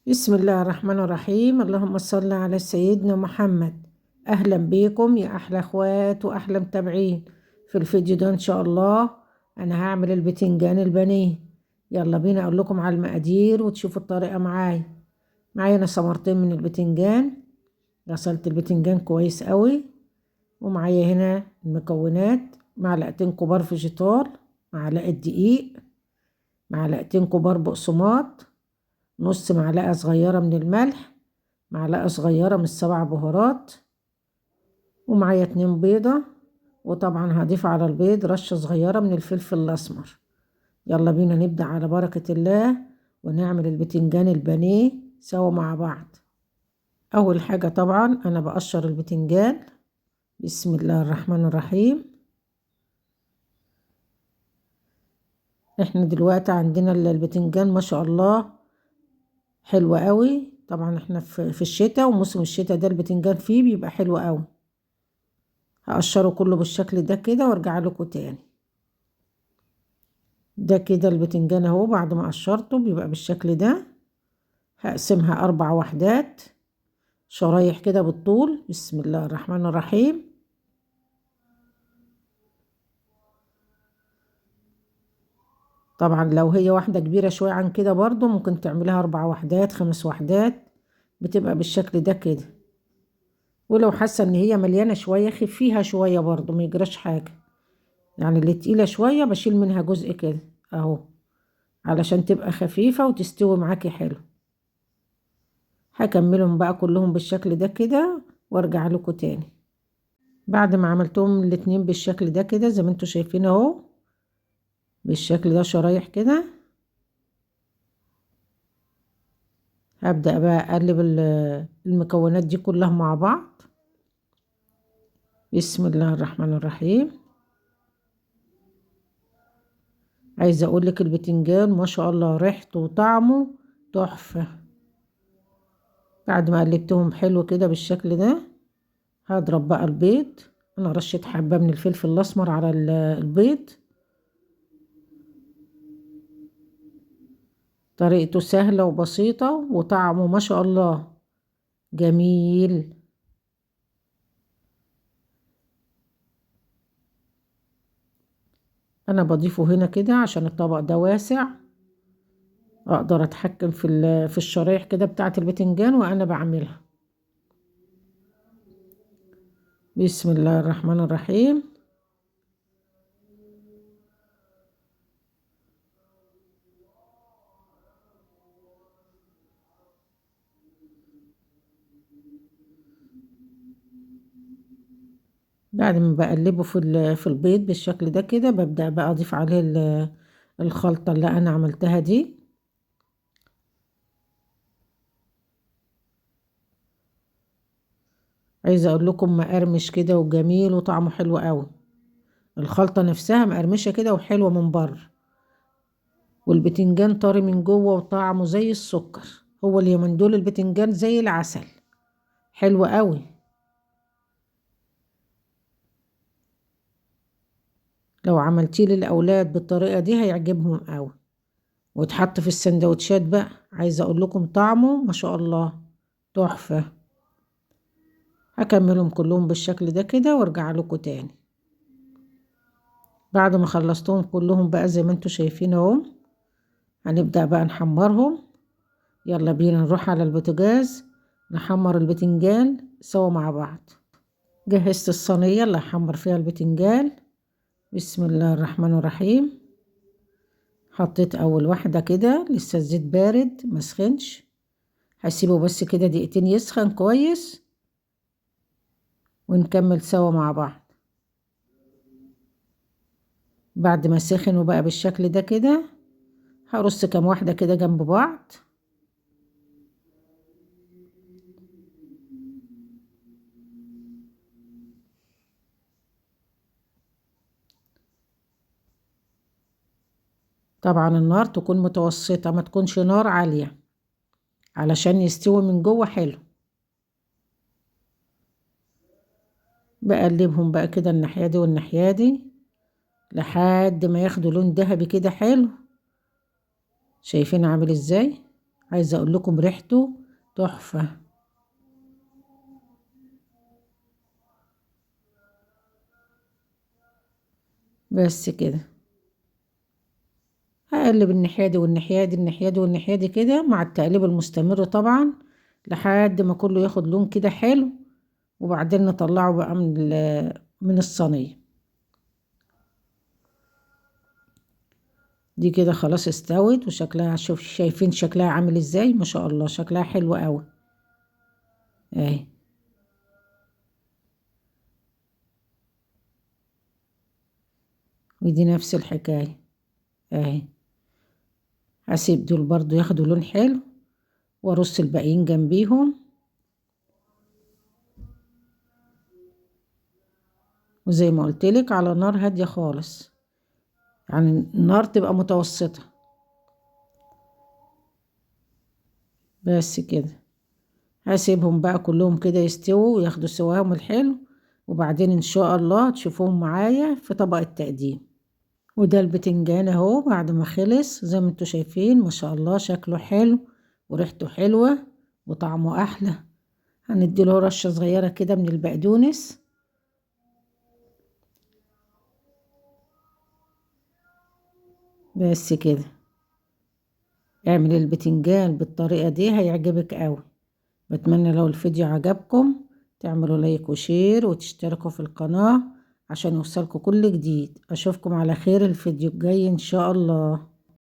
بسم الله الرحمن الرحيم. اللهم صل على سيدنا محمد. أهلا بيكم يا أحلى أخوات وأحلى متابعين. في الفيديو ده إن شاء الله أنا هعمل البتنجان البانيه. يلا بينا أقول لكم على المقادير وتشوفوا الطريقة معايا أنا ثمرتين من البتنجان. غسلت البتنجان كويس قوي. ومعايا هنا المكونات: معلقتين كبار فيجيتار، معلقة دقيق، معلقتين كبار بقسماط، نص معلقة صغيرة من الملح، معلقة صغيرة من السبع بهارات، ومعايا 2 بيضة. وطبعا هضيف على البيض رشة صغيرة من الفلفل الأسمر. يلا بينا نبدأ على بركة الله ونعمل البتنجان البانيه سوا مع بعض. أول حاجة طبعا أنا بقشر البتنجان. بسم الله الرحمن الرحيم. احنا دلوقتي عندنا البتنجان ما شاء الله حلو قوي. طبعا احنا في الشتاء، وموسم الشتاء ده البتنجان فيه بيبقى حلو قوي. هقشره كله بالشكل ده كده وارجع لكم تاني. ده كده البتنجان اهو بعد ما قشرته بيبقى بالشكل ده. هقسمها 4 وحدات شرايح كده بالطول. بسم الله الرحمن الرحيم. طبعا لو هي واحدة كبيرة شوية عن كده برضو ممكن تعملها 4 وحدات 5 وحدات، بتبقى بالشكل ده كده. ولو حاسة ان هي مليانة شوية خفيها شوية برضو ما يجراش حاجة. يعني اللي تقيلة شوية بشيل منها جزء كده اهو، علشان تبقى خفيفة وتستوي معاكي حلو. هكملهم بقى كلهم بالشكل ده كده وارجع لكم تاني. بعد ما عملتهم الاتنين بالشكل ده كده زي ما انتوا شايفين اهو، بالشكل ده شرايح كده، هبدأ بقى اقلب المكونات دي كلها مع بعض. بسم الله الرحمن الرحيم. عايزه اقول لك البتنجان ما شاء الله ريحته وطعمه تحفه. بعد ما قلبتهم حلو كده بالشكل ده هضرب بقى البيض. انا رشيت حبه من الفلفل الاسمر على البيض. طريقته سهله وبسيطه وطعمه ما شاء الله جميل. انا بضيفه هنا كده عشان الطبق ده واسع، اقدر اتحكم في الشرايح كده بتاعه البتنجان وانا بعملها. بسم الله الرحمن الرحيم. بعد ما بقلبه في البيض بالشكل ده كده ببدأ بقى اضيف عليه الخلطة اللي انا عملتها دي. عايزة اقول لكم مقرمش كده وجميل وطعمه حلو قوي. الخلطة نفسها مقرمشة كده وحلوة من بره، والبتنجان طري من جوه وطعمه زي السكر. هو اليومين دول البتنجان زي العسل، حلو قوي. لو عملتيه للاولاد بالطريقة دي هيعجبهم قوي، وتحط في السندوتشات بقى. عايزة اقول لكم طعمه ما شاء الله تحفة. هكملهم كلهم بالشكل ده كده وارجع لكم تاني. بعد ما خلصتهم كلهم بقى زي ما انتوا شايفين اهو، هنبدأ بقى نحمرهم. يلا بينا نروح على البوتاجاز نحمر البتنجان سوا مع بعض. جهزت الصينية اللي هحمر فيها البتنجان. بسم الله الرحمن الرحيم. حطيت اول واحدة كده، لسه الزيت بارد مسخنش، هسيبه بس كده دقيقتين يسخن كويس ونكمل سوا مع بعض. بعد ما سخن وبقى بالشكل ده كده هرص كام واحدة كده جنب بعض. طبعا النار تكون متوسطة، ما تكونش نار عالية علشان يستوي من جوه حلو. بقلبهم بقى كده الناحية دي والناحية دي لحد ما ياخدوا لون ذهبي كده حلو. شايفين عامل ازاي؟ عايزة اقول لكم ريحته تحفة. بس كده هقلب الناحية دي والناحية دي، الناحية دي والناحية دي كده مع التقليب المستمر طبعا، لحد ما كله ياخد لون كده حلو. وبعدين نطلعه بقى من الصينية دي كده. خلاص استوت وشكلها، شوف شايفين شكلها عامل ازاي؟ ما شاء الله شكلها حلو قوي اهي. ودي نفس الحكاية اهي. هسيب دول برضو ياخدوا لون حلو وارص الباقيين جنبيهم. وزي ما قلتلك على نار هادية خالص، يعني النار تبقى متوسطة. بس كده هسيبهم بقى كلهم كده يستووا وياخدوا سواهم الحلو، وبعدين ان شاء الله تشوفوهم معايا في طبق التقديم. وده البتنجان اهو بعد ما خلص، زي ما انتوا شايفين ما شاء الله شكله حلو وريحته حلوة وطعمه احلى. هنديله رشة صغيرة كده من البقدونس. بس كده اعمل البتنجان بالطريقة دي هيعجبك قوي. بتمنى لو الفيديو عجبكم تعملوا لايك وشير وتشتركوا في القناة عشان يوصلكوا كل جديد. اشوفكم على خير الفيديو الجاي ان شاء الله.